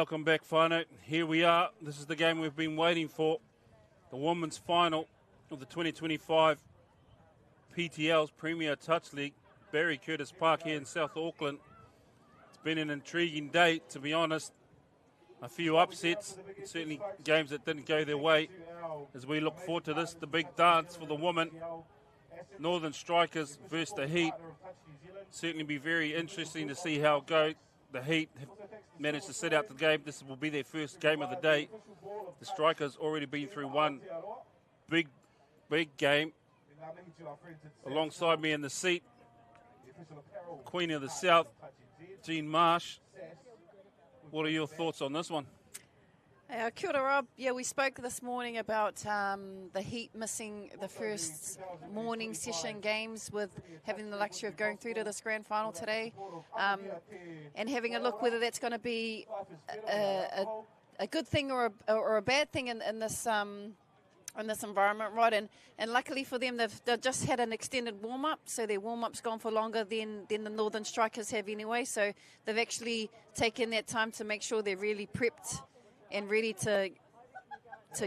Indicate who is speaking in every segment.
Speaker 1: Welcome back, whānau. Here we are. This is the game we've been waiting for. The women's final of the 2025 PTL's Premier Touch League, Barry Curtis Park here in South Auckland. It's been an intriguing day, to be honest. A few upsets, certainly games that didn't go their way. As we look forward to this, the big dance for the women. Northern Strikers versus the Heat. Certainly be very interesting to see how it goes. The Heat have managed to sit out the game. This will be their first game of the day. The Strikers already been through one big game. Alongside me in the seat, Queen of the South, Jean Marsh. What are your thoughts on this one?
Speaker 2: Kia ora, Rob. Yeah, we spoke this morning about the Heat missing the first morning session games with having the luxury of going through to this grand final today, and having a look whether that's going to be a good thing or a bad thing in this environment, right? And luckily for them, they've just had an extended warm-up, so their warm-up's gone for longer than the Northern Strikers have anyway, so they've actually taken that time to make sure they're really prepped and ready to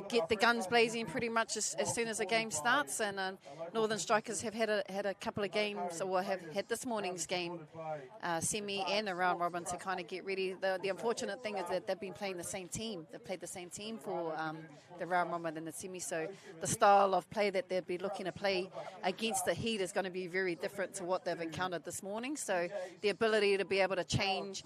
Speaker 2: get the guns blazing pretty much as soon as the game starts. And Northern Strikers have had a couple of games, or have had this morning's game, semi and a round robin, to kind of get ready. The unfortunate thing is that they've been playing the same team. They've played the same team for the round robin and the semi, so the style of play that they'll be looking to play against the Heat is going to be very different to what they've encountered this morning. So the ability to be able to change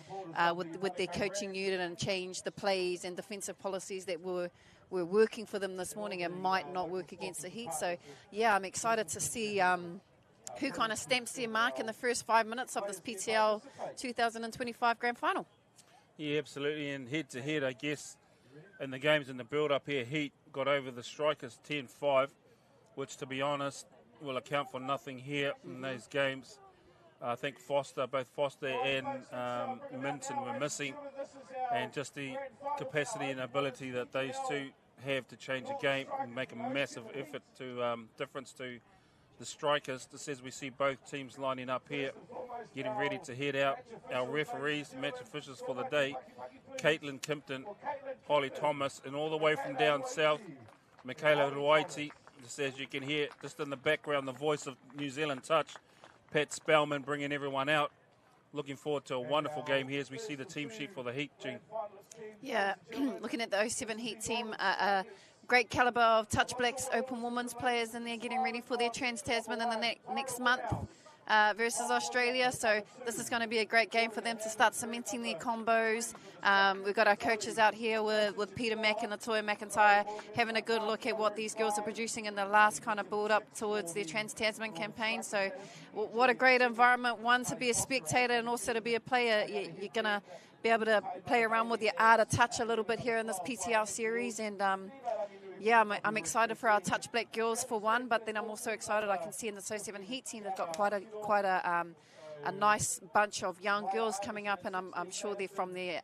Speaker 2: with their coaching unit and change the plays and defensive policies that were working for them this morning and might not work against the Heat. So, yeah, I'm excited to see who kind of stamps their mark in the first 5 minutes of this PTL 2025 Grand Final.
Speaker 1: Yeah, absolutely. And head-to-head, I guess, in the games in the build-up here, Heat got over the Strikers 10-5, which, to be honest, will account for nothing here in those games. I think both Foster and Minton were missing, and just the capacity and ability that those two have to change a game and make a massive effort to difference to the Strikers. Just as we see both teams lining up here, getting ready to head out. Our referees, the match officials for the day, Caitlin Kimpton, Holly Thomas, and all the way from down south, Michaela Ruaiti. Just as you can hear, just in the background, the voice of New Zealand Touch, Pat Spellman bringing everyone out. Looking forward to a wonderful game here as we see the team sheet for the Heat, Jean.
Speaker 2: Yeah, looking at the 07 Heat team, a great calibre of Touch Blacks Open Women's players in there getting ready for their Trans-Tasman in the next month versus Australia. So this is going to be a great game for them to start cementing their combos. We've got our coaches out here with Peter Mack and Latoya McIntyre having a good look at what these girls are producing in the last kind of build-up towards their Trans-Tasman campaign. So what a great environment, one, to be a spectator and also to be a player. You're going to be able to play around with your art of touch a little bit here in this PTL series. And yeah, I'm excited for our Touch Black girls for one, but then I'm also excited. I can see in the 07 Heat team they've got quite a nice bunch of young girls coming up, and I'm sure they're from their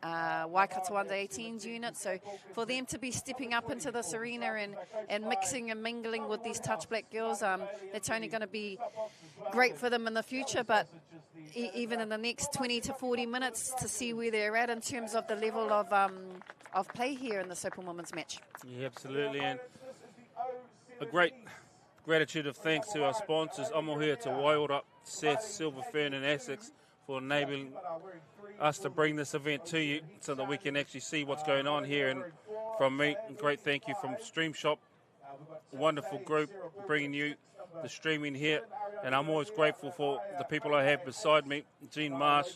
Speaker 2: Waikato Under-18s unit. So for them to be stepping up into this arena and mixing and mingling with these Touch Black girls, it's only going to be great for them in the future. But even in the next 20 to 40 minutes, to see where they're at in terms of the level of play here in this Open Women's match.
Speaker 1: Yeah, absolutely. And a great gratitude of thanks to our sponsors, Amohia Te Waiora, Seth, Silver Fern and Essex, for enabling us to bring this event to you so that we can actually see what's going on here. And from me, a great thank you from Stream Shop, a wonderful group bringing you the streaming here. And I'm always grateful for the people I have beside me, Jean Marsh,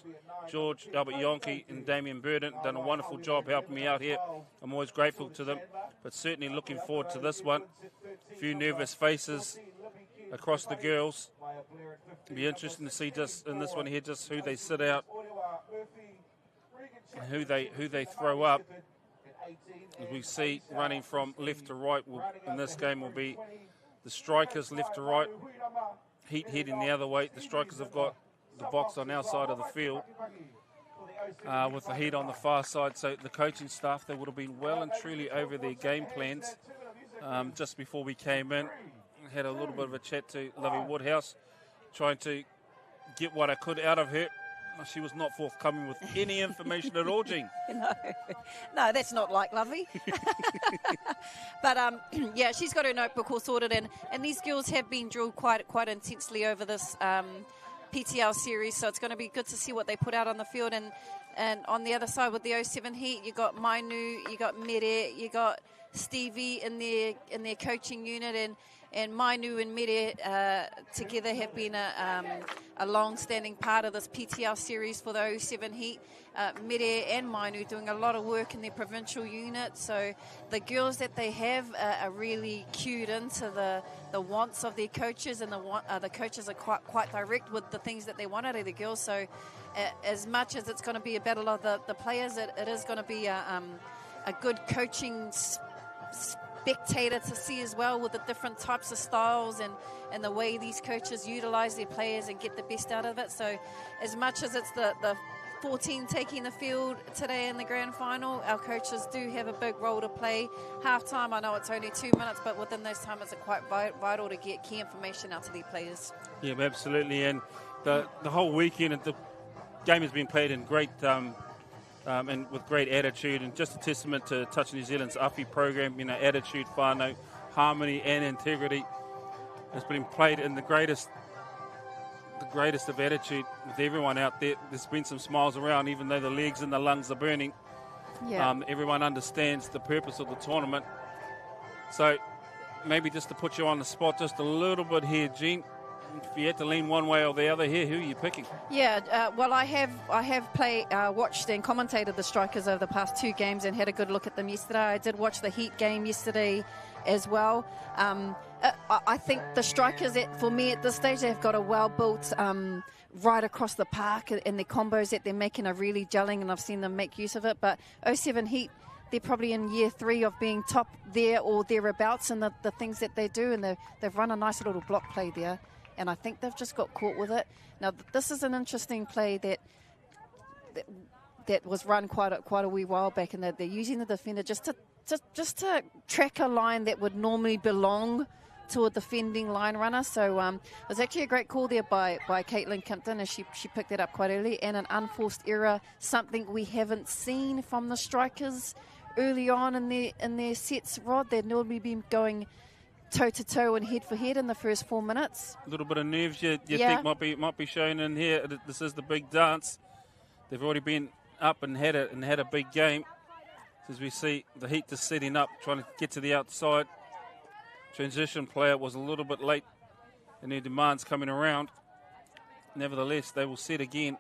Speaker 1: George, Albert Yonke and Damien Burden, done a wonderful job helping me out here. I'm always grateful to them, but certainly looking forward to this one. A few nervous faces across the girls. It'll be interesting to see just in this one here just who they sit out and who they throw up. As we see running from left to right in this game will be the Strikers left to right, Heat heading the other way. The Strikers have got the box on our side of the field with the Heat on the far side. So the coaching staff, they would have been well and truly over their game plans. Just before we came in, had a little bit of a chat to Lovey Woodhouse, trying to get what I could out of her. She was not forthcoming with any information at all, Jean.
Speaker 2: No, that's not like Lovey. But yeah, she's got her notebook all sorted, and these girls have been drilled quite intensely over this PTL series, so it's going to be good to see what they put out on the field. And on the other side with the 07 Heat, you got Mainu, you got Mere, you got Stevie in their coaching unit, and Mainu and Mere together have been a long-standing part of this PTL series for the 07 Heat. Mere and Mainu doing a lot of work in their provincial unit, so the girls that they have are really cued into the wants of their coaches, and the coaches are quite direct with the things that they want out of the girls. So as much as it's going to be a battle of the players, it is going to be a good coaching spectator to see as well, with the different types of styles and the way these coaches utilize their players and get the best out of it. So as much as it's the 14 taking the field today in the grand final, our coaches do have a big role to play. Half-time, I know it's only 2 minutes, but within those time it's quite vital to get key information out to the players.
Speaker 1: Yeah, absolutely. And the whole weekend, the game has been played in great and with great attitude, and just a testament to Touch New Zealand's AFI program. Attitude, whānau, harmony and integrity has been played in the greatest of attitude with everyone out there. There's been some smiles around, even though the legs and the lungs are burning.
Speaker 2: Yeah.
Speaker 1: Everyone understands the purpose of the tournament. So maybe just to put you on the spot just a little bit here, Jean, if you had to lean one way or the other here, who are you picking?
Speaker 2: Yeah, well, I have watched and commentated the Strikers over the past 2 games and had a good look at them yesterday. I did watch the Heat game yesterday as well. I think the Strikers, for me at this stage, they've got a well-built right across the park, and the combos that they're making are really gelling, and I've seen them make use of it. But 07 Heat, they're probably in year 3 of being top there or thereabouts in the things that they do, and they've run a nice little block play there. And I think they've just got caught with it. Now, this is an interesting play that was run quite a wee while back, and they're using the defender just to track a line that would normally belong to a defending line runner. So it was actually a great call there by Caitlin Kimpton, as she picked that up quite early, and an unforced error, something we haven't seen from the Strikers early on in their sets. Rod, they'd normally been going toe-to-toe and head-for-head in the first 4 minutes.
Speaker 1: A little bit of nerves you think might be shown in here. This is the big dance. They've already been up and had a big game. As we see the Heat just setting up, trying to get to the outside. Transition player was a little bit late in their demands coming around. Nevertheless, they will set again.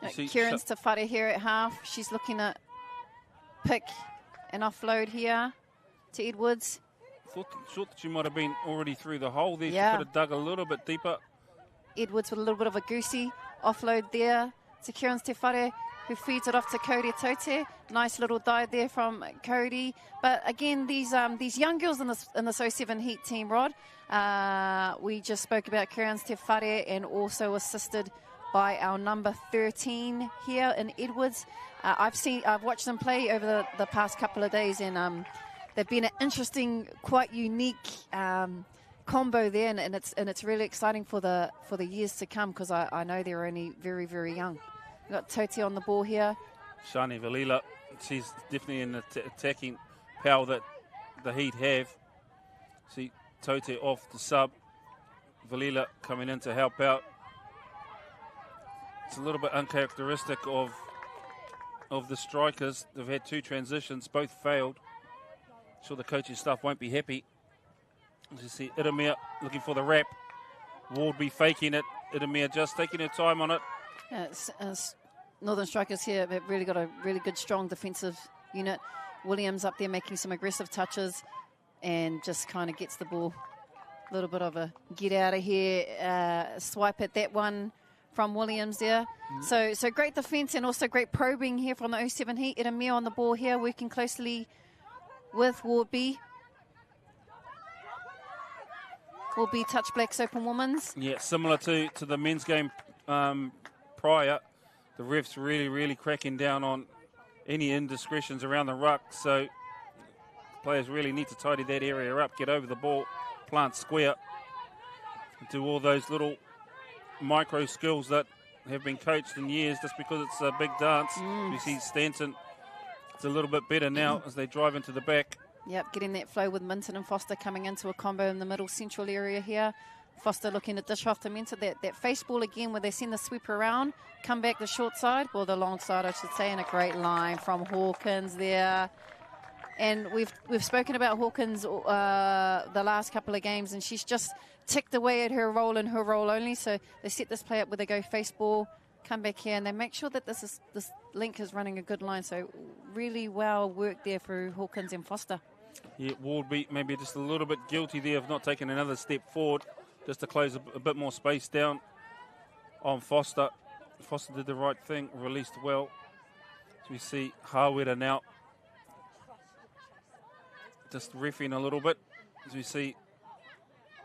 Speaker 2: Kieran's Tawhare here at half. She's looking at pick and offload here to Edwards.
Speaker 1: Thought that she might have been already through the hole there.
Speaker 2: Yeah.
Speaker 1: She could have dug a little bit deeper.
Speaker 2: Edwards with a little bit of a goosey offload there to Kieran's Tawhare, who feeds it off to Cody Tote. Nice little dive there from Cody. But again, these young girls in this 07 Heat team, Rod, we just spoke about Kieran's Tawhare, and also assisted by our number 13 here in Edwards. I've watched them play over the past couple of days, and they've been an interesting, quite unique combo there, and it's really exciting for the years to come, because I know they're only very, very young. We've got Tote on the ball here.
Speaker 1: Shani Valila, she's definitely in the attacking power that the Heat have. See Tote off the sub. Valila coming in to help out. It's a little bit uncharacteristic of the Strikers. They've had 2 transitions, both failed. Sure the coaching staff won't be happy. As you see Iramia looking for the wrap. Wardby faking it. Iramia just taking her time on it.
Speaker 2: Northern Strikers here have really got a really good, strong defensive unit. Williams up there making some aggressive touches, and just kind of gets the ball. A little bit of a get out of here swipe at that one from Williams there. So great defence, and also great probing here from the 07 Heat. Iramia on the ball here, working closely with Wardby. Wardby touch Blacks Open Women's.
Speaker 1: Yeah, similar to the men's game prior. The refs really cracking down on any indiscretions around the ruck. So players really need to tidy that area up, get over the ball, plant square, do all those little micro skills that have been coached in years just because it's a big dance. We see Stanton, it's a little bit better now as they drive into the back.
Speaker 2: Yep, getting that flow with Minton and Foster coming into a combo in the middle central area here. Foster looking to dish off to Minton. That face ball again where they send the sweeper around, come back the short side, or the long side I should say, and a great line from Hawkins there. And we've spoken about Hawkins the last couple of games, and she's just ticked away at her role and her role only. So they set this play up where they go face ball, come back here, and they make sure that this link is running a good line. So really well worked there for Hawkins and Foster.
Speaker 1: Yeah, Wardby maybe just a little bit guilty there of not taking another step forward, just to close a bit more space down on Foster. Foster did the right thing, released well. So we see Harweda now just riffing a little bit. As we see,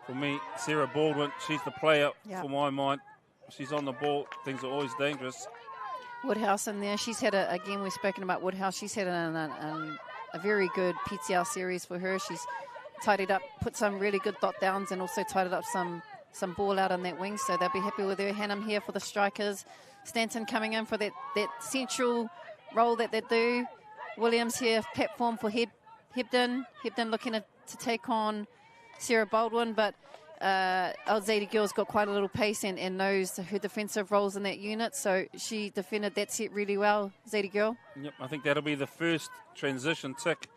Speaker 1: for me, Sarah Baldwin, she's the player for my mind. She's on the ball. Things are always dangerous.
Speaker 2: Woodhouse in there. She's had, again, we've spoken about Woodhouse. She's had a very good PTL series for her. She's tidied up, put some really good dot downs, and also tidied up some ball out on that wing. So they'll be happy with her. Hannum here for the strikers. Stanton coming in for that central role that they do. Williams here, platform for Hebden. Hebden looking to take on Sarah Baldwin, but Zadie Girl's got quite a little pace and knows her defensive roles in that unit, so she defended that set really well, Zadie Girl.
Speaker 1: Yep, I think that'll be the first transition tick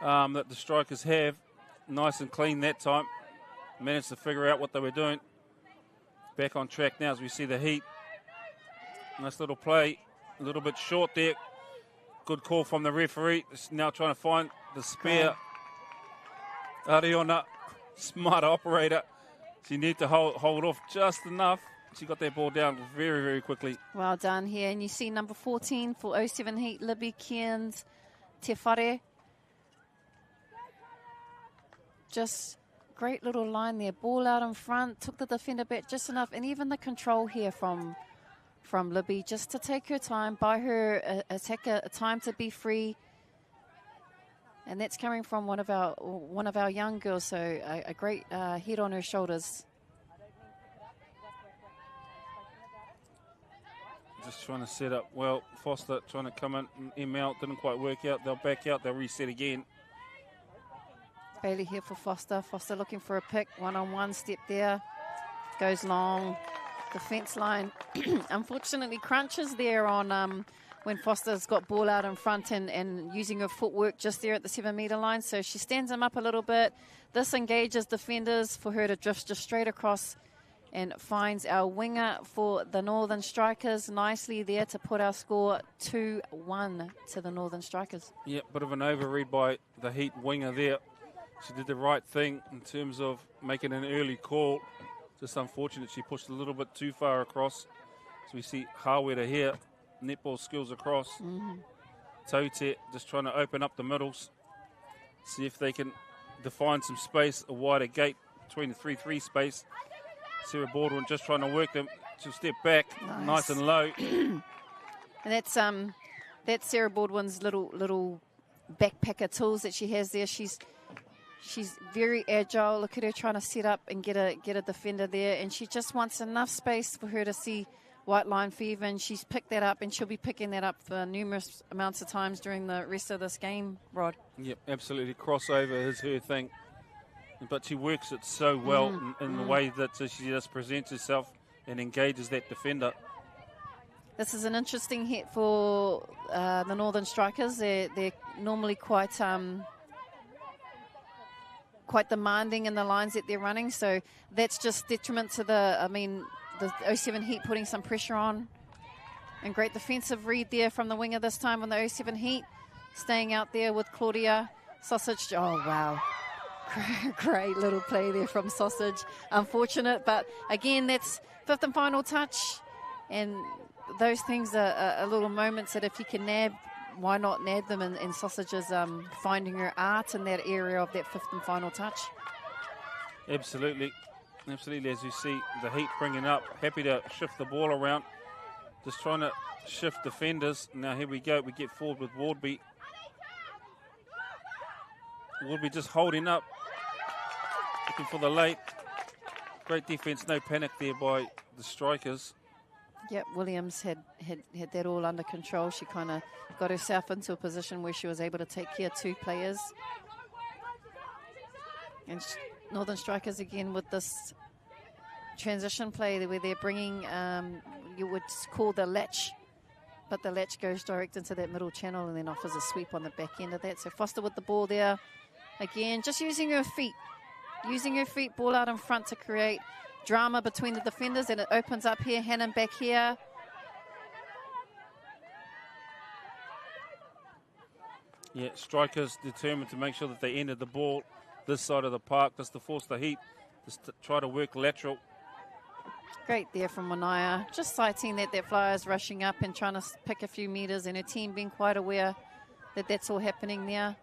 Speaker 1: that the strikers have. Nice and clean that time. Managed to figure out what they were doing. Back on track now as we see the Heat. Nice little play, a little bit short there. Good call from the referee. Now trying to find the spear. Ariona, smart operator. She needs to hold off just enough. She got that ball down very, very quickly.
Speaker 2: Well done here. And you see number 14 for 07 Heat, Libby Cairns Te Whare. Just great little line there. Ball out in front, took the defender back just enough. And even the control here from Libby, just to take her time, buy her a time to be free. And that's coming from one of our young girls, so a great head on her shoulders.
Speaker 1: Just trying to set up well. Foster trying to come in and M out, didn't quite work out. They'll back out, they'll reset again.
Speaker 2: Bailey here for Foster. Foster looking for a pick, one-on-one step there. Goes long. Defense line unfortunately crunches there on when Foster's got ball out in front and using her footwork just there at the 7 metre line. So she stands him up a little bit. This engages defenders for her to drift just straight across and finds our winger for the Northern Strikers nicely there to put our score 2-1 to the Northern Strikers.
Speaker 1: Yeah, bit of an overread by the Heat winger there. She did the right thing in terms of making an early call. Just unfortunate she pushed a little bit too far across. So we see Harweda here. Netball skills across. Taute just trying to open up the middles. See if they can define some space, a wider gate between the 3-3 space. Sarah Baldwin just trying to work them to step back, nice and low.
Speaker 2: And that's Sarah Baldwin's little backpacker tools that she has there. She's very agile. Look at her trying to set up and get a defender there, and she just wants enough space for her to see white line fever, and she's picked that up, and she'll be picking that up for numerous amounts of times during the rest of this game, Rod.
Speaker 1: Yep, absolutely. Crossover is her thing, but she works it so well in the way that she just presents herself and engages that defender.
Speaker 2: This is an interesting hit for the Northern Strikers. They're normally quite demanding in the lines that they're running, so that's just detriment to the 07 Heat putting some pressure on. And great defensive read there from the winger this time on the 07 Heat, staying out there with Claudia Sausage. Oh, wow. Great little play there from Sausage. Unfortunate, but again, that's fifth and final touch. And those things are little moments that if you can nab, why not nab them? And Sausage is finding her art in that area of that fifth and final touch.
Speaker 1: Absolutely. Absolutely, as you see the Heat bringing up, happy to shift the ball around, just trying to shift defenders. Now here we go, we get forward with Wardby. Wardby just holding up, looking for the late. Great defense, no panic there by the Strikers.
Speaker 2: Yep, Williams had that all under control. She kind of got herself into a position where she was able to take care of 2 players. And Northern Strikers again with this transition play where they're bringing, you would call the latch, but the latch goes direct into that middle channel and then offers a sweep on the back end of that. So Foster with the ball there. Again, just using her feet, ball out in front to create drama between the defenders, and it opens up here. Hannon back here.
Speaker 1: Yeah, Strikers determined to make sure that they ended the ball this side of the park, just to force the Heat, just to try to work lateral.
Speaker 2: Great there from Wanaya, just citing that Flyers rushing up and trying to pick a few meters, and her team being quite aware that that's all happening there.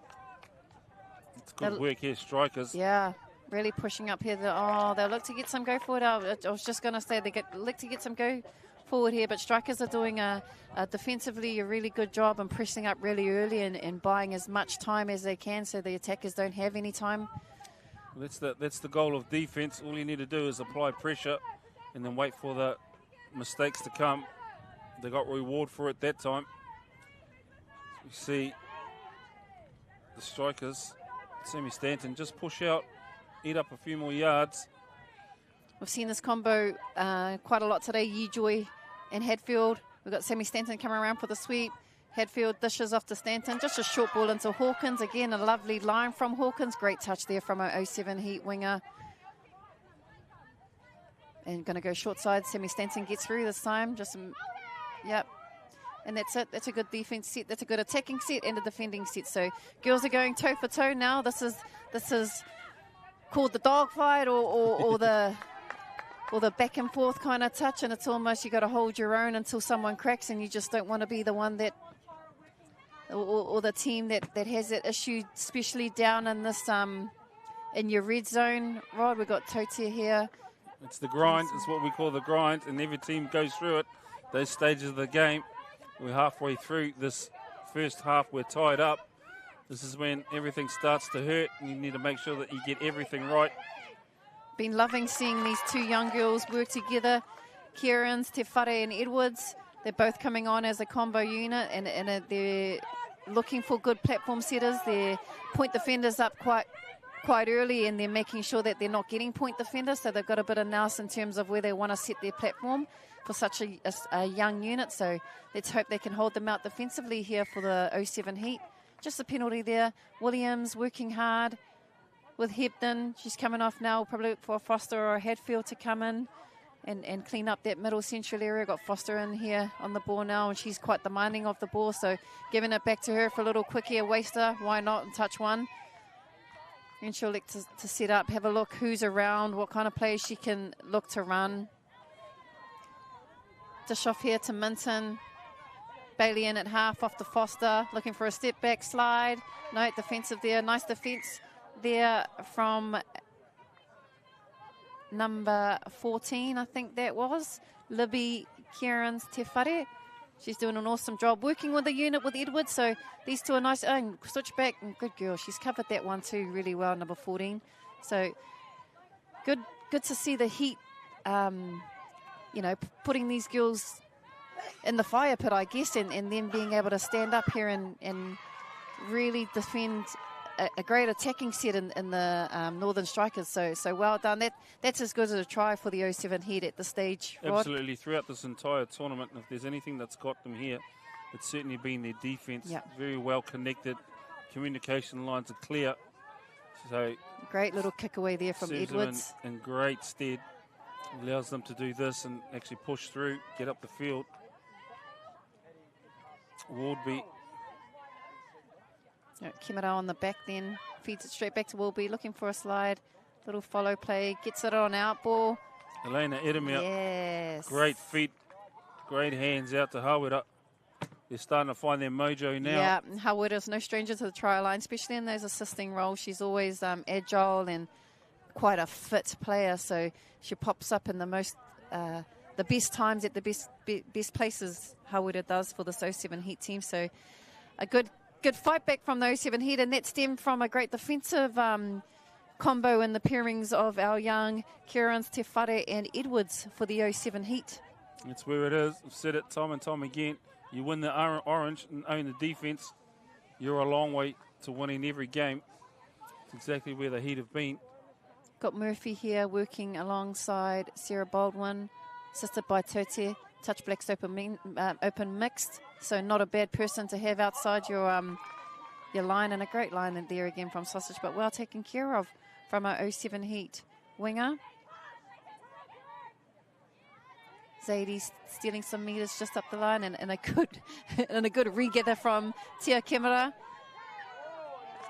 Speaker 1: It's good work here, Strikers.
Speaker 2: Yeah, really pushing up here. They'll look to get some go forward. I was just going to say they look to get some go forward here, but Strikers are doing defensively a really good job and pressing up really early and buying as much time as they can so the attackers don't have any time.
Speaker 1: That's the goal of defense. All you need to do is apply pressure and then wait for the mistakes to come. They got reward for it that time. You see the Strikers, Sammy Stanton, just push out, eat up a few more yards.
Speaker 2: We've seen this combo quite a lot today, Yejoy and Hadfield. We've got Sammy Stanton coming around for the sweep. Hadfield dishes off to Stanton. Just a short ball into Hawkins. Again, a lovely line from Hawkins. Great touch there from our 07 Heat winger. And going to go short side. Sammy Stanton gets through this time. Yep. And that's it. That's a good defense set. That's a good attacking set and a defending set. So girls are going toe for toe now. This is called the dogfight or the back and forth kind of touch, and it's almost you got to hold your own until someone cracks, and you just don't want to be the one that or the team that has that issue, especially down in this in your red zone. Rod, we've got Totia here.
Speaker 1: It's the grind. It's what we call the grind, and every team goes through it. Those stages of the game. We're halfway through this first half. We're tied up. This is when everything starts to hurt, and you need to make sure that you get everything right.
Speaker 2: Been loving seeing these 2 young girls work together. Kieran's, Te Whare and Edwards. They're both coming on as a combo unit, and they're looking for good platform setters. They point defenders up quite early, and they're making sure that they're not getting point defenders, so they've got a bit of nous in terms of where they want to set their platform for such a young unit. So let's hope they can hold them out defensively here for the 07 Heat. Just a penalty there. Williams working hard with Hebden. She's coming off now, probably look for Foster or Hadfield to come in and clean up that middle central area. Got Foster in here on the ball now, and she's quite demanding of the ball, so giving it back to her for a little quick here waster. Why not? And touch one. And she'll look to set up, have a look who's around, what kind of plays she can look to run. Dish off here to Minton. Bailey in at half off to Foster, looking for a step back slide. No, defensive there. Nice defense there from number 14, I think that was. Libby Kieran's Te Whare. She's doing an awesome job working with the unit with Edwards. So these 2 are nice. Oh, switch back. Good girl. She's covered that one too really well, number 14. So good to see the Heat, putting these girls in the fire pit, I guess, and then being able to stand up here and really defend a great attacking set in the Northern Strikers. So well done. That's as good as a try for the 07 Heat at this stage, Rod.
Speaker 1: Absolutely. Throughout this entire tournament, if there's anything that's got them here, it's certainly been their defense.
Speaker 2: Yep.
Speaker 1: Very well connected. Communication lines are clear. So
Speaker 2: great little kick away there from Edwards.
Speaker 1: In great stead. Allows them to do this and actually push through, get up the field. Wardby.
Speaker 2: Kimura on the back then, feeds it straight back to Wilby, looking for a slide. Little follow play, gets it on out ball.
Speaker 1: Elena Edemir.
Speaker 2: Yes.
Speaker 1: Great feet, great hands out to Hawera. They're starting to find their mojo now.
Speaker 2: Yeah, Hawera's no stranger to the try line, especially in those assisting roles. She's always agile and quite a fit player, so she pops up in the best times at the best places. Hawera does for this 07 Heat team. So a good fight back from the 07 Heat, and that stemmed from a great defensive combo in the pairings of our young Kieran's, Te Whare and Edwards for the 07 Heat.
Speaker 1: That's where it is. I've said it time and time again. You win the orange and own the defence, you're a long way to winning every game. It's exactly where the Heat have been.
Speaker 2: Got Murphy here working alongside Sarah Baldwin, assisted by Tote. Touch Black's open mixed, so not a bad person to have outside your line, and a great line in there again from Sausage, but well taken care of from our 07 Heat winger. Zadie's stealing some metres just up the line, and a good regather from Tia Kimura.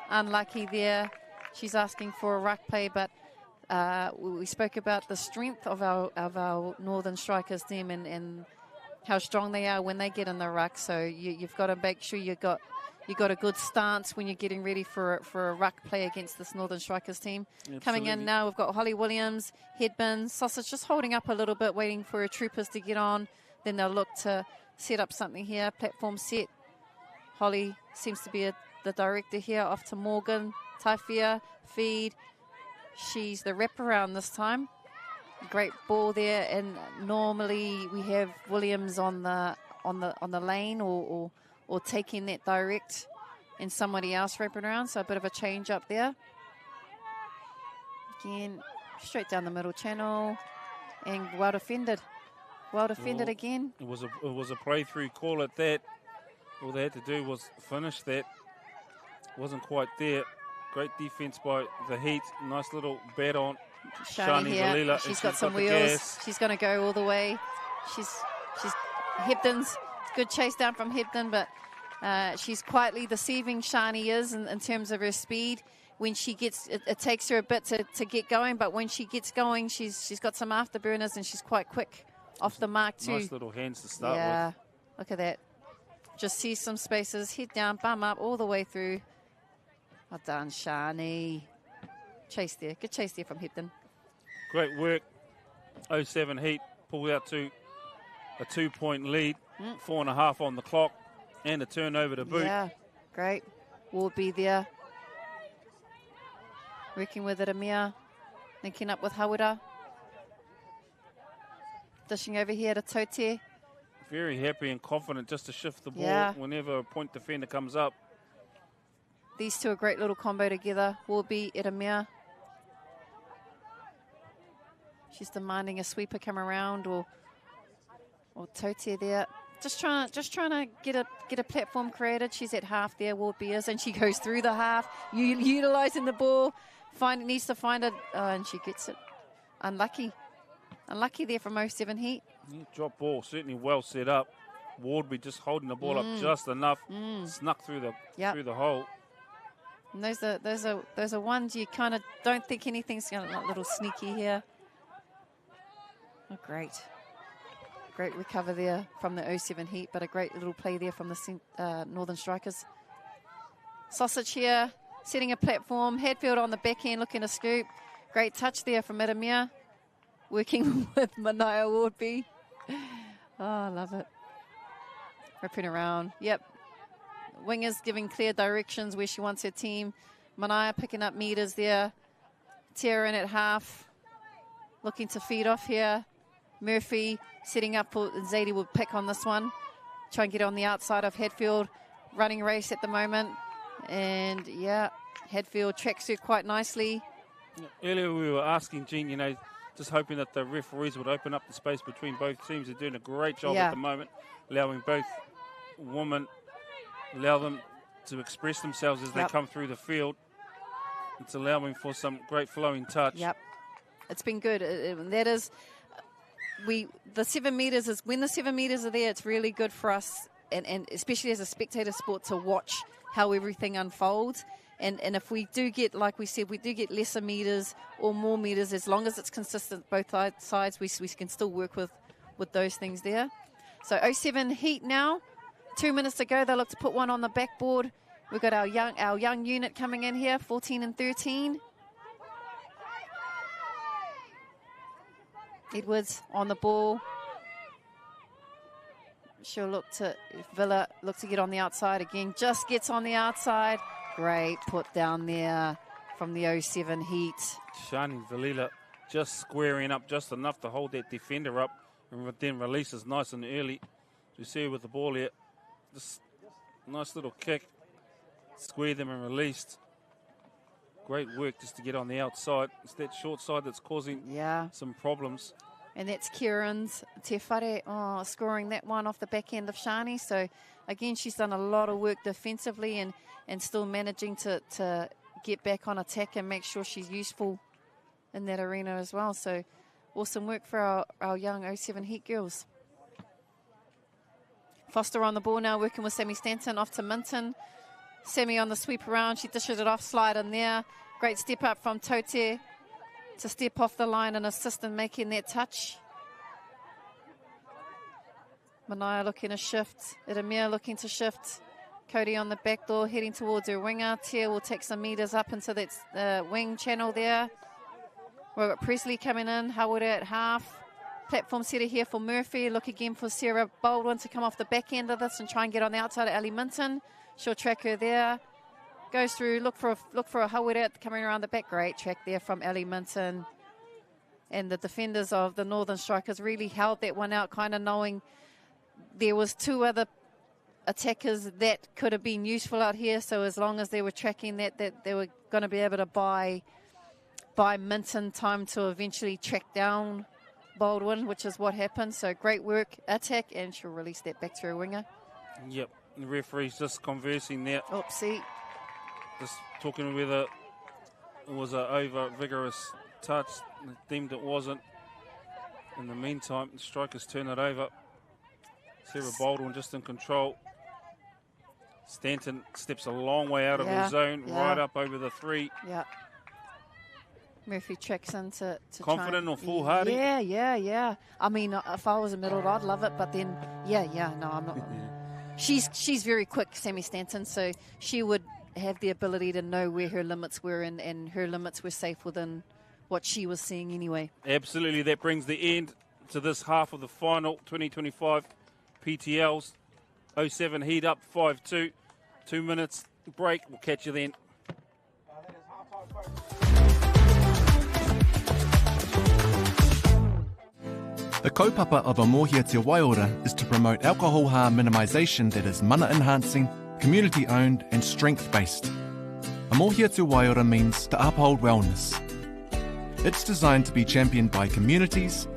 Speaker 2: Unlucky there. She's asking for a ruck play, but we spoke about the strength of our Northern Strikers team and how strong they are when they get in the ruck. So you've got to make sure you got a good stance when you're getting ready for a ruck play against this Northern Strikers team. Absolutely. Coming in now, we've got Holly Williams, Headbin, Sausage just holding up a little bit, waiting for her troopers to get on. Then they'll look to set up something here. Platform set. Holly seems to be the director here. Off to Morgan, Taifia, feed. She's the wraparound this time. Great ball there, and normally we have Williams on the lane or taking that direct and somebody else wrapping around, so a bit of a change up there. Again, straight down the middle channel, and well defended. Well defended again.
Speaker 1: It was a play-through call at that. All they had to do was finish that. Wasn't quite there. Great defense by the Heat. Nice little bat on.
Speaker 2: Shani here.
Speaker 1: Valila.
Speaker 2: She's got some wheels. She's going to go all the way. She's Hebden's good chase down from Hebden, but she's quietly deceiving. Shani is in terms of her speed. When she gets, it takes her a bit to get going, but when she gets going, she's got some afterburners and she's quite quick off the mark too.
Speaker 1: Nice little hands to start with.
Speaker 2: Yeah, look at that. Just see some spaces, head down, bum up, all the way through. Well done, Shani. Chase there. Good chase there from Hebden.
Speaker 1: Great work. 07 Heat pulled out to a 2-point lead. 4.5 on the clock. And a turnover to boot.
Speaker 2: Yeah, great. Will be there. Working with it, Amir. Linking up with Hawara. Dishing over here to Tote.
Speaker 1: Very happy and confident just to shift the ball whenever a point defender comes up.
Speaker 2: These two are a great little combo together. Warby, Edamir. She's demanding a sweeper come around, or Tote there. Just trying to get a platform created. She's at half there. Warby is, and she goes through the half, utilizing the ball. Needs to find it, and she gets it. Unlucky there from 07 Heat.
Speaker 1: Yeah, drop ball, certainly well set up. Wardby just holding the ball up just enough. Snuck through the hole.
Speaker 2: And those are ones you kind of don't think anything's going to, a little sneaky here. Oh, great recover there from the 07 Heat, but a great little play there from the Northern Strikers. Sausage here, setting a platform. Hadfield on the back end looking to scoop. Great touch there from Edamir. Working with Manaya Wardby. Oh, I love it. Ripping around. Yep. Wingers giving clear directions where she wants her team. Manaya picking up meters there. Tara in at half. Looking to feed off here. Murphy setting up for Zadie will pick on this one. Try and get on the outside of Hadfield. Running race at the moment. And yeah, Hadfield tracks her quite nicely.
Speaker 1: Earlier we were asking Jean, just hoping that the referees would open up the space between both teams. They're doing a great job at the moment, allowing both women, allow them to express themselves as they come through the field. It's allowing for some great flowing touch.
Speaker 2: Yep, it's been good. That is, the 7 metres is, when the 7 metres are there, it's really good for us, and especially as a spectator sport, to watch how everything unfolds. And if we do get, like we said, we do get lesser meters or more meters, as long as it's consistent both sides, we can still work with those things there. So 07 Heat now, 2 minutes to go. They'll look to put one on the backboard. We've got our young unit coming in here, 14 and 13. Edwards on the ball. She'll look to Villa, look to get on the outside again. Just gets on the outside. Great put down there from the 07 Heat.
Speaker 1: Shani Valila just squaring up just enough to hold that defender up. and then releases nice and early. You see her with the ball here. Just nice little kick. Square them and released. Great work just to get on the outside. It's that short side that's causing some problems.
Speaker 2: And that's Kieran's Te Whare scoring that one off the back end of Shani. So, again, she's done a lot of work defensively and still managing to get back on attack and make sure she's useful in that arena as well. So, awesome work for our young 07 Heat girls. Foster on the ball now, working with Sammy Stanton, off to Minton. Sammy on the sweep around, she dishes it off, slide in there. Great step up from Tote to step off the line and assist in making that touch. Manaya looking to shift, Idamir looking to shift. Cody on the back door, heading towards her winger. Tia will take some metres up into that wing channel there. We've got Presley coming in, Howard at half. Platform setter here for Murphy. Look again for Sarah Baldwin to come off the back end of this and try and get on the outside of Ali Minton. She'll track her there. Goes through, look for a Hawere coming around the back. Great track there from Ali Minton. And the defenders of the Northern Strikers really held that one out, kind of knowing there was two other attackers that could have been useful out here. So as long as they were tracking that they were going to be able to buy Minton time to eventually track down Baldwin, which is what happened. So great work, attack, and she'll release that back to her winger.
Speaker 1: Yep, the referee's just conversing there.
Speaker 2: Oopsie.
Speaker 1: Just talking whether it was an over-vigorous touch. They deemed it wasn't. In the meantime, the Strikers turn it over. Sarah Baldwin just in control. Stanton steps a long way out of her zone, right up over the 3.
Speaker 2: Yeah. Murphy tracks in to
Speaker 1: confident
Speaker 2: try
Speaker 1: or foolhardy?
Speaker 2: Yeah. I mean, if I was a middle, I'd love it, but then, no, I'm not. She's very quick, Sammy Stanton, so she would have the ability to know where her limits were, and her limits were safe within what she was seeing anyway.
Speaker 1: Absolutely. That brings the end to this half of the final 2025 PTLs. 07 Heat up 5-2. 2 minutes break. We'll catch you then.
Speaker 3: The kaupapa of a Mohia Te Waiora is to promote alcohol harm minimisation that is mana enhancing, community owned and strength based. A Mohia Te Waiora means to uphold wellness. It's designed to be championed by communities,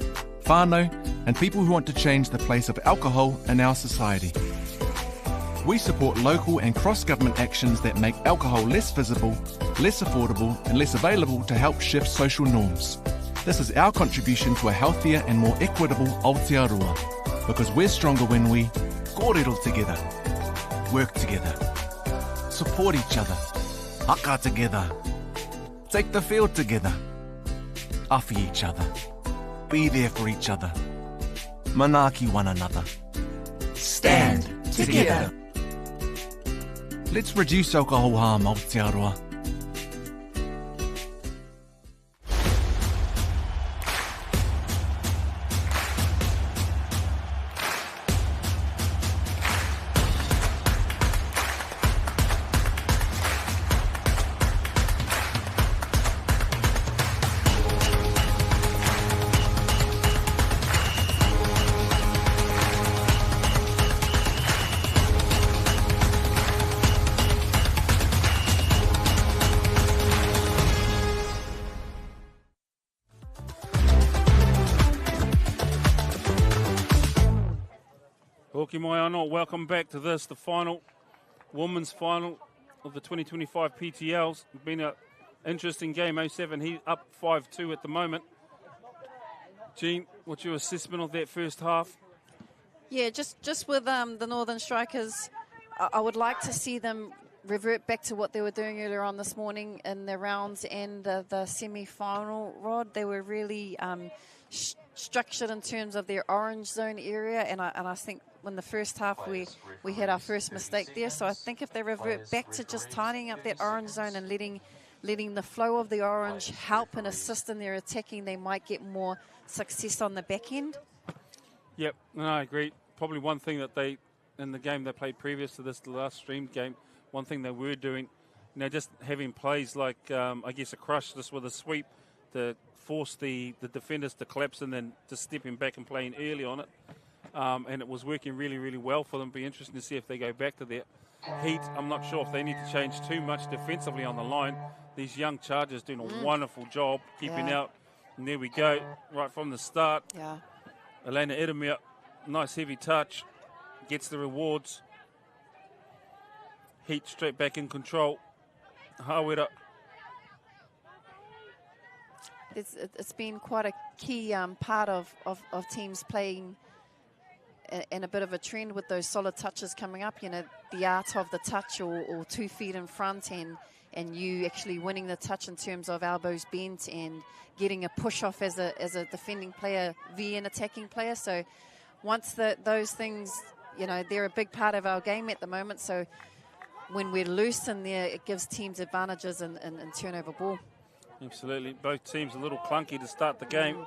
Speaker 3: whānau and people who want to change the place of alcohol in our society. We support local and cross-government actions that make alcohol less visible, less affordable and less available to help shift social norms. This is our contribution to a healthier and more equitable Aotearoa, because we're stronger when we kōrero together, work together, support each other, haka together, take the field together, awhi each other, be there for each other, manaaki one another, stand together. Let's reduce alcohol harm, Aotearoa.
Speaker 1: Hoki mai anō, welcome back to this, the final, women's final of the 2025 PTLs. It's been an interesting game, 07 Heat up 5-2 at the moment. Jean, what's your assessment of that first half?
Speaker 2: Yeah, just with the Northern Strikers, I would like to see them revert back to what they were doing earlier on this morning in the rounds and the semi-final, Rod. They were really structured in terms of their orange zone area, and I think in the first half we had our first mistake there. So I think if they revert back to just tidying up that orange zone and letting the flow of the orange help and assist in their attacking, they might get more success on the back end.
Speaker 1: Yep, no, I agree. Probably one thing that they, in the game they played previous to this, the last streamed game, one thing they were doing, just having plays like, I guess, a crush, just with a sweep, to force the defenders to collapse and then just stepping back and playing early on it. And it was working really, really well for them. Be interesting to see if they go back to that. Heat, I'm not sure if they need to change too much defensively on the line. These young Chargers doing a wonderful job keeping out. And there we go, right from the start.
Speaker 2: Yeah.
Speaker 1: Elena Edemir, nice heavy touch, gets the rewards. Heat straight back in control. Hawera.
Speaker 2: It's been quite a key part of teams playing and a bit of a trend with those solid touches coming up, you know, the art of the touch or 2 feet in front and you actually winning the touch in terms of elbows bent and getting a push off as a defending player via an attacking player. So once those things, you know, they're a big part of our game at the moment. So when we're loose in there, it gives teams advantages in turnover ball.
Speaker 1: Absolutely. Both teams a little clunky to start the game.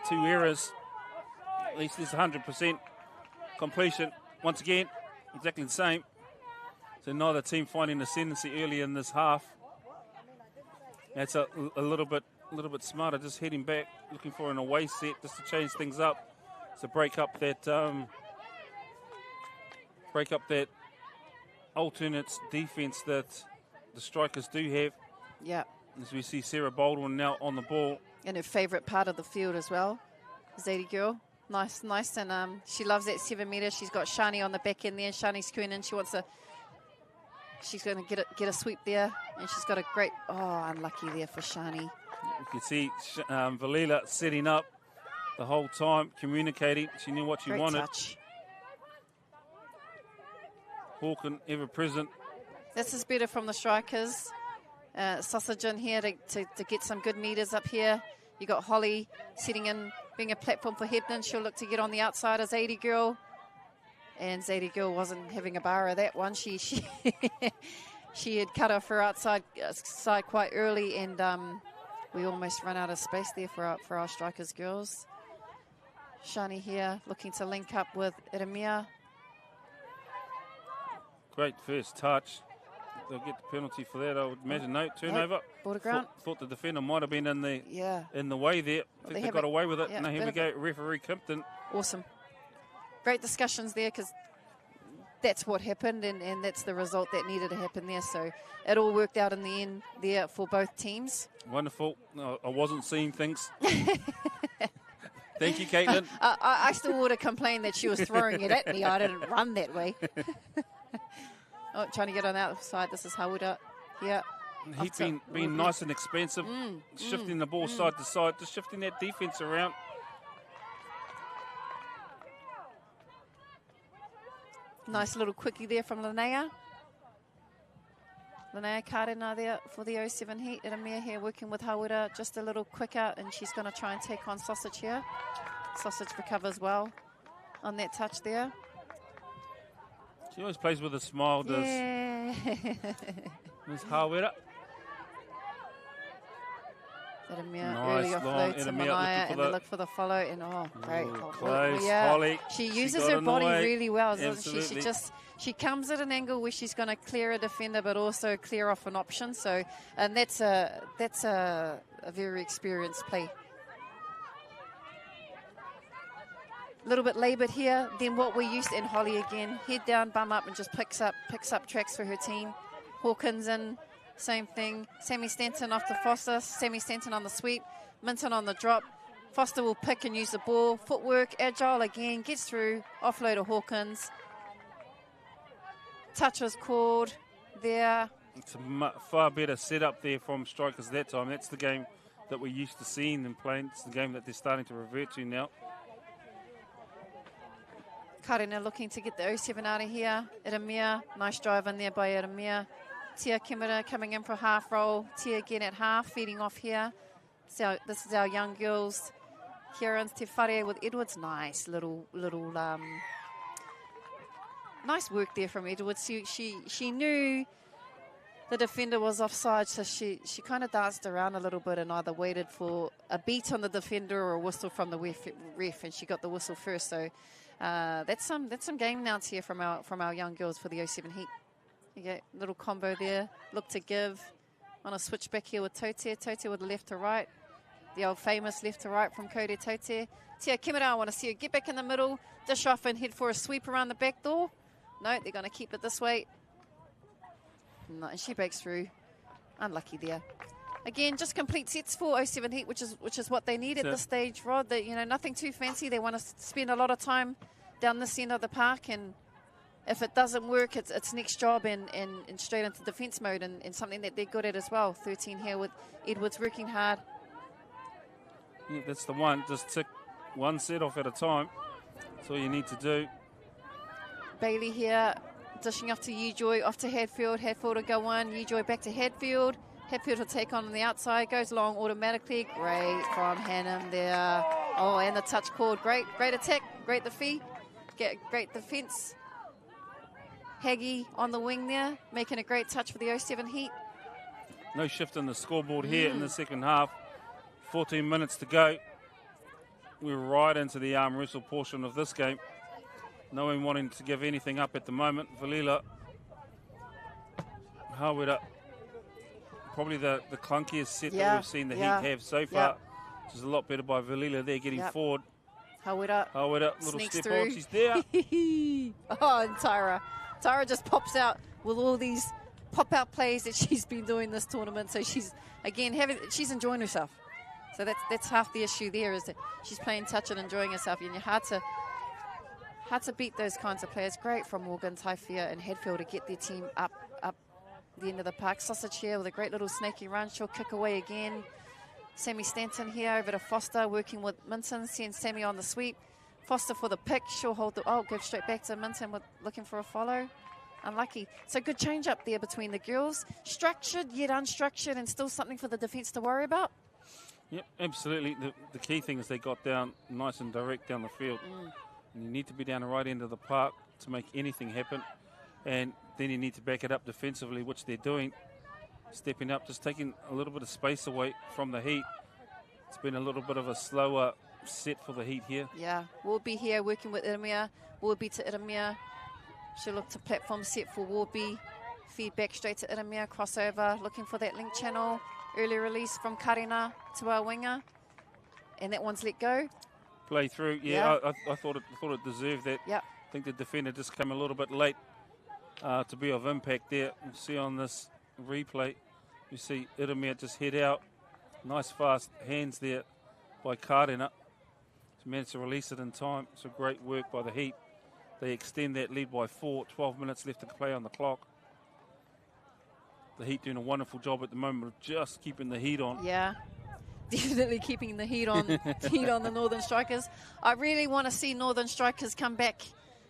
Speaker 1: 2 errors. At least this 100% completion. Once again, exactly the same. So neither team finding ascendancy early in this half. That's a little bit smarter, just heading back, looking for an away set just to change things up. So break up that alternate defense that the Strikers do have.
Speaker 2: Yeah.
Speaker 1: As we see Sarah Baldwin now on the ball.
Speaker 2: And her favourite part of the field as well, Zadie girl. Nice, and she loves that 7 metre. She's got Shani on the back end there. Shani's screwing in. She's going to get a sweep there, and she's got a great. Oh, unlucky there for Shani.
Speaker 1: You can see Valila setting up the whole time, communicating. She knew what she wanted.
Speaker 2: Touch.
Speaker 1: Hawken ever present.
Speaker 2: This is better from the Strikers. Sausage in here to get some good meters up here. You got Holly sitting in, being a platform for Hebden. She'll look to get on the outside as Zadie girl. And Zadie girl wasn't having a bar of that one. She she had cut off her outside side quite early, and we almost ran out of space there for our Strikers girls. Shani here looking to link up with Edemir.
Speaker 1: Great first touch. They'll get the penalty for that, I would imagine. No, turnover.
Speaker 2: Ball to ground.
Speaker 1: Thought the defender might have been in the way there. I think they got away with it.
Speaker 2: Yeah,
Speaker 1: no, here we go, referee Kimpton.
Speaker 2: Awesome. Great discussions there, because that's what happened, and that's the result that needed to happen there. So it all worked out in the end there for both teams.
Speaker 1: Wonderful. No, I wasn't seeing things. Thank you, Caitlin.
Speaker 2: I still would have complained that she was throwing it at me. I didn't run that way. Oh, trying to get on the outside. This is Hawera. Yeah.
Speaker 1: He's been nice and expensive, shifting the ball side to side, just shifting that defense around.
Speaker 2: Nice little quickie there from Linnea. Linnea Karena there for the 07 Heat. Edemir here working with Hawera, just a little quicker, and she's going to try and take on Sausage here. Sausage recovers well on that touch there.
Speaker 1: She always plays with a smile, does Ms. Hawera.
Speaker 2: Edemir
Speaker 1: Nice
Speaker 2: early offload to Manaya, and they look for the follow, and great.
Speaker 1: Close, Holly.
Speaker 2: She uses her body really well.
Speaker 1: Absolutely.
Speaker 2: She comes at an angle where she's going to clear a defender, but also clear off an option. So, and that's a very experienced play. A little bit laboured here than what we used. And Holly again, head down, bum up, and just picks up tracks for her team. Hawkins in, same thing. Sammy Stanton off to Foster. Sammy Stanton on the sweep. Minton on the drop. Foster will pick and use the ball. Footwork, agile again, gets through. Offload to Hawkins. Touch was called there.
Speaker 1: It's a far better setup there from Strikers that time. That's the game that we're used to seeing them playing. It's the game that they're starting to revert to now.
Speaker 2: Karina looking to get the 07 out of here. Edemir, nice drive in there by Edemir. Tia Kimura coming in for half roll. Tia again at half, feeding off here. So this is our young girls. Kieran's Te Whare with Edwards. Nice little nice work there from Edwards. She knew the defender was offside, so she kind of danced around a little bit and either waited for a beat on the defender or a whistle from the ref, and she got the whistle first. So that's some game nouns here from our young girls for the 07 Heat. You get little combo there. Look to give on a switch back here with Tote. Tote with left to right. The old famous left to right from Kore Taute. Tia Kimura, I want to see her get back in the middle, dish off and head for a sweep around the back door. No, they're going to keep it this way. No, and she breaks through. Unlucky there. Again, just complete sets for 07 Heat, which is what they need at this stage, Rod. That, you know, nothing too fancy. They want to spend a lot of time down this end of the park, and if it doesn't work, it's next job and straight into defence mode, and something that they're good at as well. 13 here with Edwards working hard.
Speaker 1: Yeah, that's the one. Just tick one set off at a time. That's all you need to do.
Speaker 2: Bailey here, dishing off to Ujoy, off to Hadfield. Hadfield will go on. Ujoy back to Hadfield. Hadfield will take on the outside. Goes long automatically. Great from Hannum there. Oh, and the touch called. Great attack. Great defeat. Great defence. Haggy on the wing there, making a great touch for the 07 Heat.
Speaker 1: No shift in the scoreboard here in the second half. 14 minutes to go. We're right into the arm wrestle portion of this game. No one wanting to give anything up at the moment. Valila, Howard, probably the clunkiest set that we've seen the Heat have so far. Which is a lot better by Valila there, getting forward.
Speaker 2: Howard up,
Speaker 1: little
Speaker 2: sneaks
Speaker 1: step
Speaker 2: through.
Speaker 1: on, she's there.
Speaker 2: Oh, and Tyra just pops out with all these pop-out plays that she's been doing this tournament. So she's, again, she's enjoying herself. So that's half the issue there, is that she's playing touch and enjoying herself. And you're hard to beat those kinds of players. Great from Morgan, Taifia and Hadfield to get their team up the end of the park. Sausage here with a great little snaky run. She'll kick away again. Sammy Stanton here over to Foster, working with Minton. Sends Sammy on the sweep. Foster for the pick. She'll hold the... Oh, go straight back to Minton with looking for a follow. Unlucky. So good change up there between the girls. Structured yet unstructured, and still something for the defence to worry about.
Speaker 1: Yep, absolutely. The key thing is they got down nice and direct down the field. And you need to be down the right end of the park to make anything happen. And then you need to back it up defensively, which they're doing. Stepping up, just taking a little bit of space away from the Heat. It's been a little bit of a slower set for the Heat here.
Speaker 2: Yeah, Warby here working with Iramia. Warby to Iramia. She'll look to platform set for Warby. Feed back straight to Iramia, crossover, looking for that link channel. Early release from Karina to our winger. And that one's let go.
Speaker 1: Play through, I thought it deserved that.
Speaker 2: Yep.
Speaker 1: I think the defender just came a little bit late to be of impact there. You see on this replay, you see Iramia just head out. Nice fast hands there by Karina. She managed to release it in time. It's a great work by the Heat. They extend that lead by 4. 12 minutes left to play on the clock. The Heat doing a wonderful job at the moment of just keeping the heat on.
Speaker 2: Yeah, definitely keeping the heat on, the Northern Strikers. I really want to see Northern Strikers come back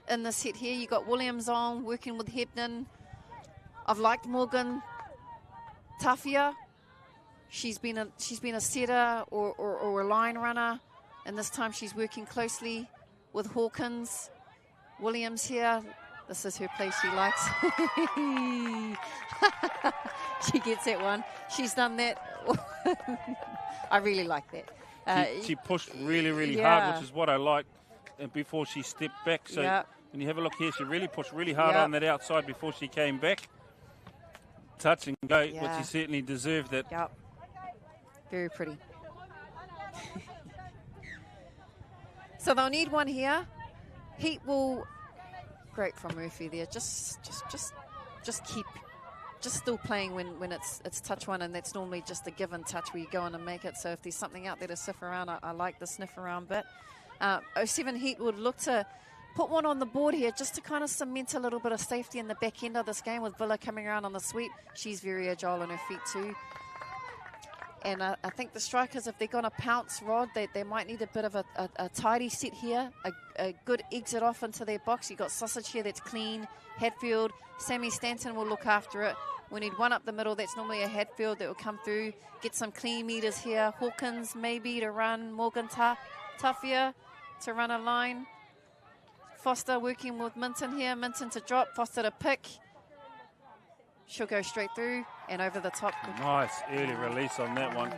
Speaker 2: in this hit here. You got Williams on, working with Hebden. I've liked Morgan Tafia. She's been a setter or a line runner, and this time she's working closely with Hawkins. Williams here. This is her place she likes. She gets that one. She's done that. I really like that.
Speaker 1: She pushed really hard, which is what I like, and before she stepped back. So when you have a look here, she really pushed really hard on that outside before she came back. Touch and go, but she certainly deserved it.
Speaker 2: Yep. Very pretty. So they'll need one here. Heat will... Great from Murphy there. Just still playing when it's touch one, and that's normally just a given touch where you go on and make it. So if there's something out there to sniff around, I like the sniff around bit. 07 Heat would look to put one on the board here just to kind of cement a little bit of safety in the back end of this game, with Villa coming around on the sweep. She's very agile on her feet too. And I think the Strikers, if they're going to pounce, Rod, they might need a bit of a tidy set here, a good exit off into their box. You've got Sausage here that's clean. Hadfield, Sammy Stanton will look after it. We need one up the middle. That's normally a Hadfield that will come through. Get some clean meters here. Hawkins maybe to run. Morgan Tafia to run a line. Foster working with Minton here. Minton to drop. Foster to pick. She'll go straight through and over the top.
Speaker 1: Nice early release on that one.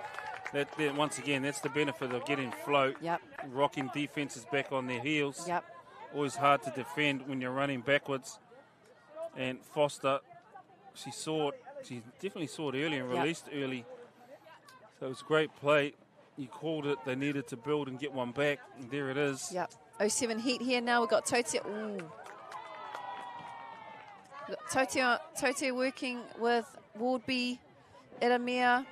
Speaker 1: That once again, that's the benefit of getting float.
Speaker 2: Yep. Rocking
Speaker 1: defenses back on their heels.
Speaker 2: Yep.
Speaker 1: Always hard to defend when you're running backwards. And Foster, she definitely saw it early and released early. So it was a great play You called it. They needed to build and get one back. And there it is.
Speaker 2: Yep. 07 Heat here now. We've got Tote. Ooh. Tote working with Wardby, Iramia.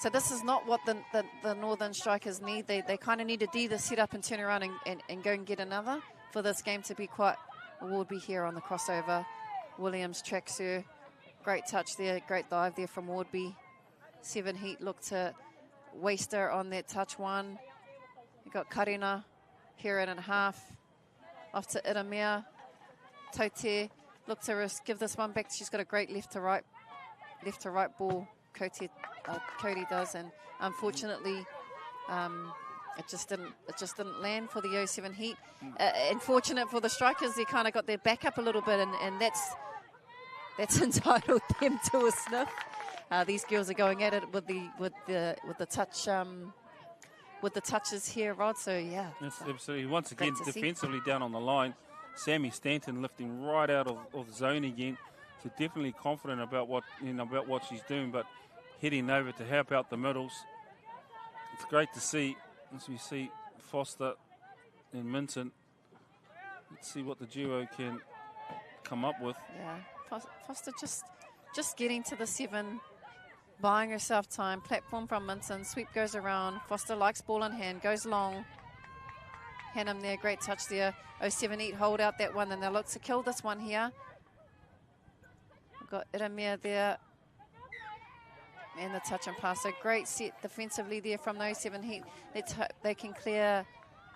Speaker 2: So this is not what the Northern Strikers need. They kind of need to do the set up and turn around and go and get another for this game to be quite. Wardby here on the crossover. Williams tracks her. Great touch there. Great dive there from Wardby. 7 Heat look to waste her on that touch one. You got Karina here in half. Off to Iramia. Tote look to give this one back. She's got a great left to right ball. Cody does, and unfortunately, it just didn't land for the 07 Heat. Unfortunate for the Strikers, they kind of got their back up a little bit, and that's entitled them to a sniff. These girls are going at it with the touch. With the touches here, Rod. So yeah,
Speaker 1: yes, absolutely. Once again, defensively down on the line, Sammy Stanton lifting right out of zone again. So definitely confident about what she's doing, but heading over to help out the middles. It's great to see as we see Foster and Minton. Let's see what the duo can come up with.
Speaker 2: Yeah, Foster just getting to the 7. Buying herself time. Platform from Minton. Sweep goes around. Foster likes ball in hand. Goes long. Hannum there. Great touch there. 07 Heat hold out that one. And they'll look to kill this one here. We've got Iramia there. And the touch and pass. So great set defensively there from those 07 Heat. Let's hope they can clear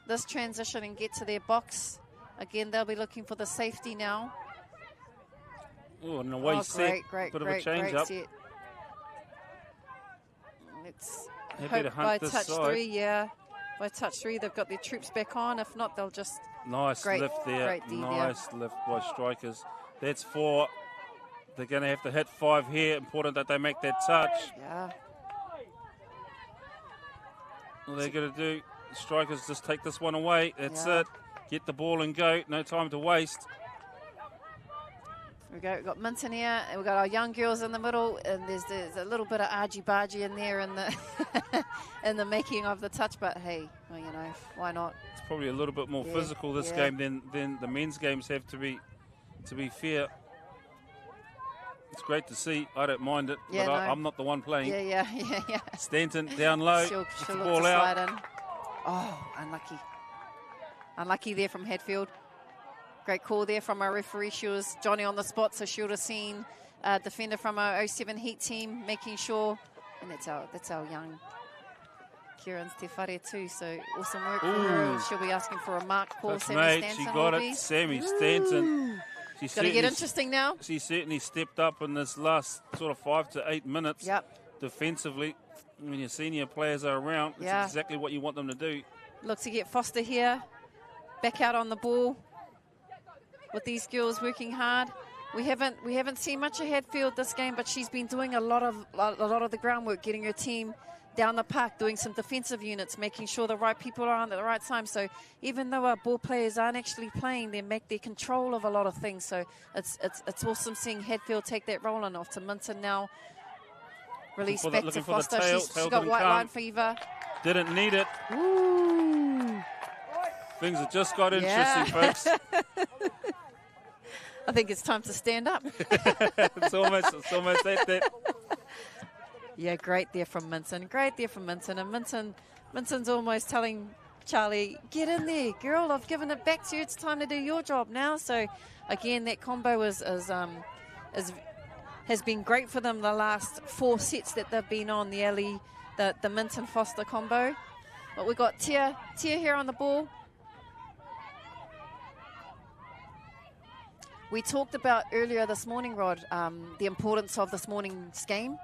Speaker 2: this transition and get to their box. Again, they'll be looking for the safety now.
Speaker 1: Oh, and away set.
Speaker 2: Great,
Speaker 1: bit of a change up.
Speaker 2: Set. Let's
Speaker 1: Happy
Speaker 2: hope
Speaker 1: to hunt
Speaker 2: by
Speaker 1: this
Speaker 2: touch
Speaker 1: side.
Speaker 2: 3, yeah. By touch 3, they've got their troops back on. If not, they'll just...
Speaker 1: Nice lift there.
Speaker 2: Great D
Speaker 1: nice lift by Strikers. That's 4. They're going to have to hit 5 here. Important that they make that touch.
Speaker 2: Yeah.
Speaker 1: What they're going to do, Strikers just take this one away. That's it. Get the ball and go. No time to waste.
Speaker 2: We've got Minton here, and we've got our young girls in the middle, and there's a little bit of argy-bargy in there in the in the making of the touch, but hey, well, you know, why not?
Speaker 1: It's probably a little bit more physical this game than the men's games have to be fair. It's great to see. I don't mind it, but I'm not the one playing.
Speaker 2: Yeah.
Speaker 1: Stanton down low,
Speaker 2: she'll
Speaker 1: gets the
Speaker 2: look
Speaker 1: ball
Speaker 2: to
Speaker 1: out.
Speaker 2: slide in. Oh, unlucky there from Hatfield. Great call there from our referee. She was Johnny on the spot, so she would have seen a defender from our 07 Heat team making sure, and that's our young Kieran Stefare too. So awesome work from her. She'll be asking for a mark call.
Speaker 1: That's
Speaker 2: Sammy
Speaker 1: mate,
Speaker 2: Stanton
Speaker 1: she got it. Sammy Stanton.
Speaker 2: It's going to get interesting now.
Speaker 1: She certainly stepped up in this last sort of 5 to 8 minutes. Defensively. When your senior players are around, it's exactly what you want them to do.
Speaker 2: Look to get Foster here, back out on the ball. With these girls working hard, we haven't seen much of Hatfield this game, but she's been doing a lot of the groundwork, getting her team down the park, doing some defensive units, making sure the right people are on at the right time. So even though our ball players aren't actually playing, they control of a lot of things. So it's awesome seeing Hatfield take that role on. Off to Minton now. Release back to Foster. She's got white line fever.
Speaker 1: Didn't need it.
Speaker 2: Ooh.
Speaker 1: Things have just got interesting, folks.
Speaker 2: I think it's time to stand up.
Speaker 1: it's almost at that.
Speaker 2: Yeah, great there from Minton. And Minton's almost telling Charlie, get in there, girl. I've given it back to you. It's time to do your job now. So, again, that combo has been great for them the last 4 sets that they've been on, the Minton-Foster combo. But we've got Tia here on the ball. We talked about earlier this morning, Rod, the importance of this morning's game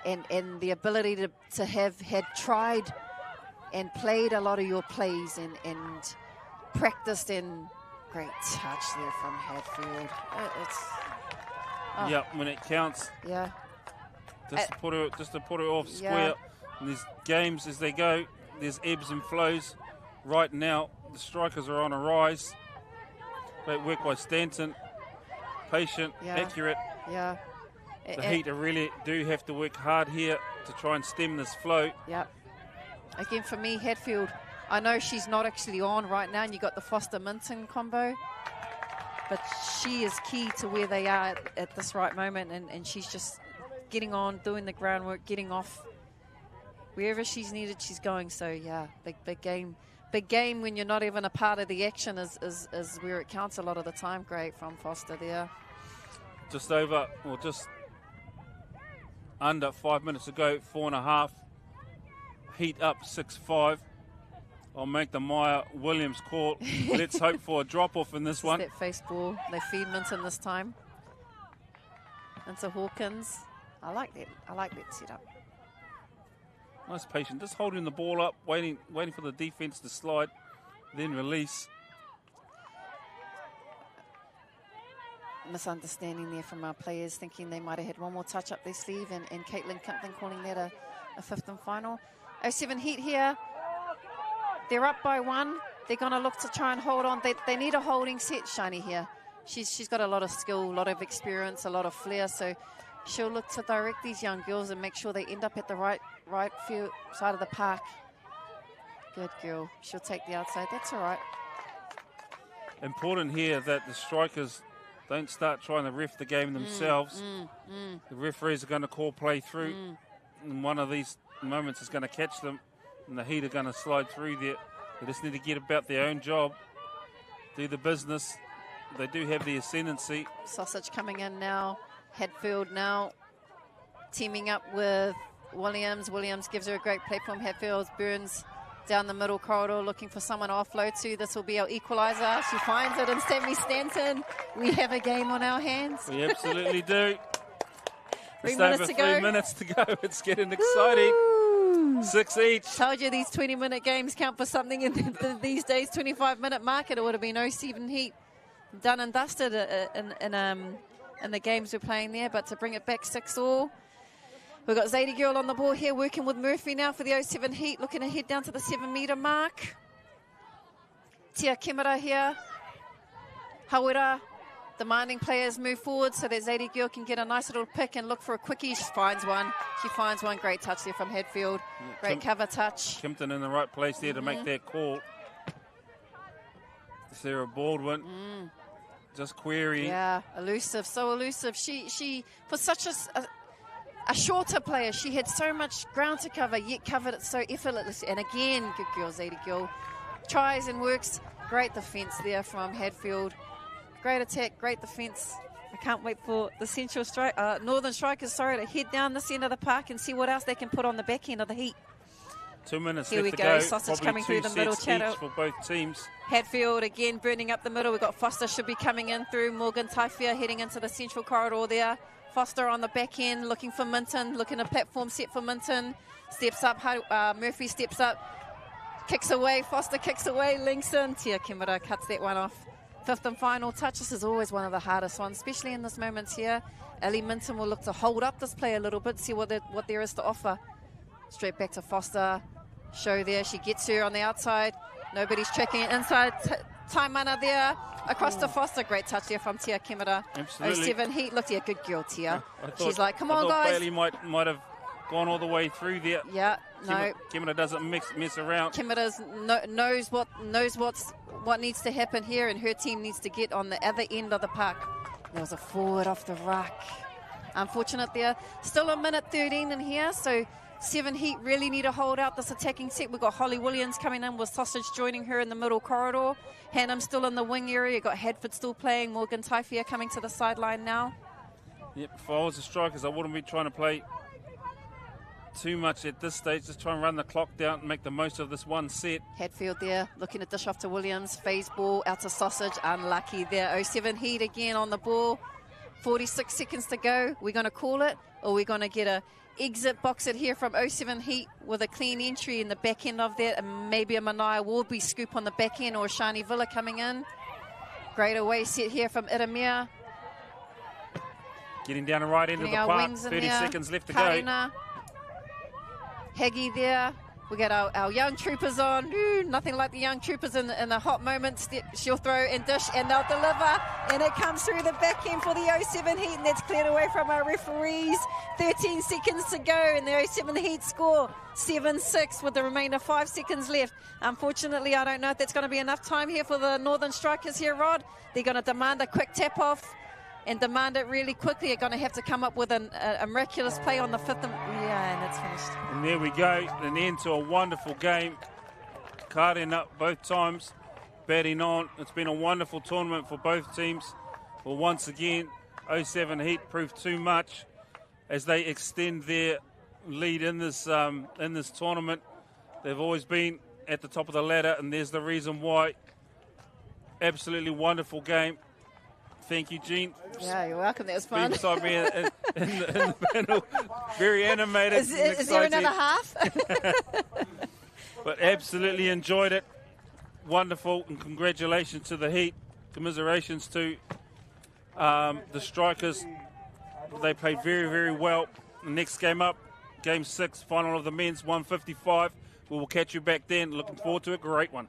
Speaker 2: and the ability to have had tried and played a lot of your plays and practiced. And great touch there from Hatfield.
Speaker 1: Yeah, when it counts.
Speaker 2: Yeah.
Speaker 1: Just to put her off square. In these games as they go, there's ebbs and flows. Right now, the Strikers are on a rise. Great work by Stanton. Patient, accurate.
Speaker 2: Yeah.
Speaker 1: The Heat really do have to work hard here to try and stem this flow.
Speaker 2: Yep. Again, for me, Hatfield, I know she's not actually on right now, and you got the Foster-Minton combo, but she is key to where they are at this right moment, and she's just getting on, doing the groundwork, getting off. Wherever she's needed, she's going. So, yeah, big game. Big game when you're not even a part of the action is where it counts a lot of the time. Great from Foster there.
Speaker 1: Just over, or just under 5 minutes ago, 4.5. Heat up 6-5. I'll make the Maya Williams call. Let's hope for a drop-off in this one.
Speaker 2: That face ball. They feed Minton this time. Into Hawkins. I like that. I like that setup.
Speaker 1: Nice patient. Just holding the ball up, waiting for the defense to slide, then release.
Speaker 2: Misunderstanding there from our players, thinking they might have had one more touch up their sleeve, and Caitlin Kimpton calling that a fifth and final. 07 Heat here. They're up by 1. They're going to look to try and hold on. They need a holding set, Shani here. She's got a lot of skill, a lot of experience, a lot of flair, so she'll look to direct these young girls and make sure they end up at the right field side of the park. Good girl. She'll take the outside. That's all right.
Speaker 1: Important here that the strikers don't start trying to ref the game themselves. The referees are going to call play through, and one of these moments is going to catch them, and the Heat are going to slide through there. They just need to get about their own job, do the business. They do have the ascendancy.
Speaker 2: Sausage coming in now. Hatfield now teaming up with Williams. Williams gives her a great platform. Hatfield burns down the middle corridor looking for someone to offload to. This will be our equaliser. She finds it in Sammy Stanton. We have a game on our hands.
Speaker 1: We absolutely do.
Speaker 2: 3
Speaker 1: Just
Speaker 2: minutes
Speaker 1: over
Speaker 2: to go.
Speaker 1: 3 minutes to go. It's getting exciting.
Speaker 2: Woo!
Speaker 1: 6 each.
Speaker 2: Told you these 20-minute games count for something in these days. 25-minute market. It would have been 07 Heat done and dusted in the games we're playing there, but to bring it back 6-all. We've got Zadie Girl on the ball here, working with Murphy now for the 07 Heat, looking to head down to the 7-metre mark. Tia Kimura here. Hawera, demanding players move forward so that Zadie Girl can get a nice little pick and look for a quickie. She finds one. Great touch there from Hatfield. Great cover touch.
Speaker 1: Kimpton in the right place there to make that call. Sarah Baldwin. Just querying.
Speaker 2: Yeah, elusive, so elusive. She for such a shorter player, she had so much ground to cover, yet covered it so effortlessly. And again, good girl, Zadie Gill. Tries and works. Great defence there from Hatfield. Great attack, great defence. I can't wait for the Northern Strikers, to head down this end of the park and see what else they can put on the back end of the Heat.
Speaker 1: 2 minutes
Speaker 2: Here
Speaker 1: left
Speaker 2: we
Speaker 1: to
Speaker 2: go.
Speaker 1: go.
Speaker 2: Sausage
Speaker 1: Probably
Speaker 2: coming through the middle channel
Speaker 1: for both teams.
Speaker 2: Hatfield again burning up the middle. We've got Foster should be coming in through. Morgan Taifia heading into the central corridor there. Foster on the back end looking for Minton, looking a platform set for Minton. Steps up, Murphy steps up, kicks away, Foster kicks away, links in. Tia Kimura cuts that one off. Fifth and final touch. This is always one of the hardest ones, especially in this moment here. Ellie Minton will look to hold up this play a little bit, see what there is to offer. Straight back to Foster. Show there, she gets her on the outside. Nobody's checking it inside. Taimana there, across to Foster. Great touch there from Tia Kimura.
Speaker 1: Absolutely.
Speaker 2: 07 Heat, look here, good girl Tia.
Speaker 1: Thought,
Speaker 2: she's like, come on guys.
Speaker 1: Bailey might have gone all the way through there.
Speaker 2: Yeah, no.
Speaker 1: Kimura doesn't mess around.
Speaker 2: Kimura knows what needs to happen here, and her team needs to get on the other end of the park. There was a forward off the ruck. Unfortunate there. Still a minute 13 in here, so 7 Heat really need to hold out this attacking set. We've got Holly Williams coming in with Sausage joining her in the middle corridor. Hannum still in the wing area. You've got Hadford still playing. Morgan Taifia coming to the sideline now.
Speaker 1: Yep, if I was the Strikers, I wouldn't be trying to play too much at this stage. Just try and run the clock down and make the most of this one set.
Speaker 2: Hadfield there, looking to dish off to Williams. Phase ball out to Sausage. Unlucky there. 07 Heat again on the ball. 46 seconds to go. We're going to call it, or we're going to get a exit box it here from 07 Heat with a clean entry in the back end of that, and maybe a Mania Wardby scoop on the back end, or Shani Villa coming in. Great away set here from Itamir.
Speaker 1: Getting down the right end of the park. 30 seconds left to go.
Speaker 2: Haggy there. We got our young troopers on. Ooh, nothing like the young troopers in the hot moments. She'll throw and dish, and they'll deliver. And it comes through the back end for the 07 Heat, and that's cleared away from our referees. 13 seconds to go, and the 07 Heat score 7-6 with the remainder 5 seconds left. Unfortunately, I don't know if that's going to be enough time here for the Northern Strikers here, Rod. They're going to demand a quick tap-off and demand it really quickly. They're going to have to come up with a miraculous play on the 5th. And it's finished.
Speaker 1: And there we go, an end to a wonderful game. Carding up both times, batting on. It's been a wonderful tournament for both teams. Well, once again, 07 Heat proved too much as they extend their lead in this tournament. They've always been at the top of the ladder, and there's the reason why. Absolutely wonderful game. Thank you, Jean.
Speaker 2: Yeah, you're welcome. That was fun.
Speaker 1: Beside me in the panel. Very animated.
Speaker 2: Is there another half?
Speaker 1: But absolutely enjoyed it. Wonderful, and congratulations to the Heat. Commiserations to the Strikers. They played very, very well. The next game up, Game 6, final of the men's 155. We will catch you back then. Looking forward to a great one.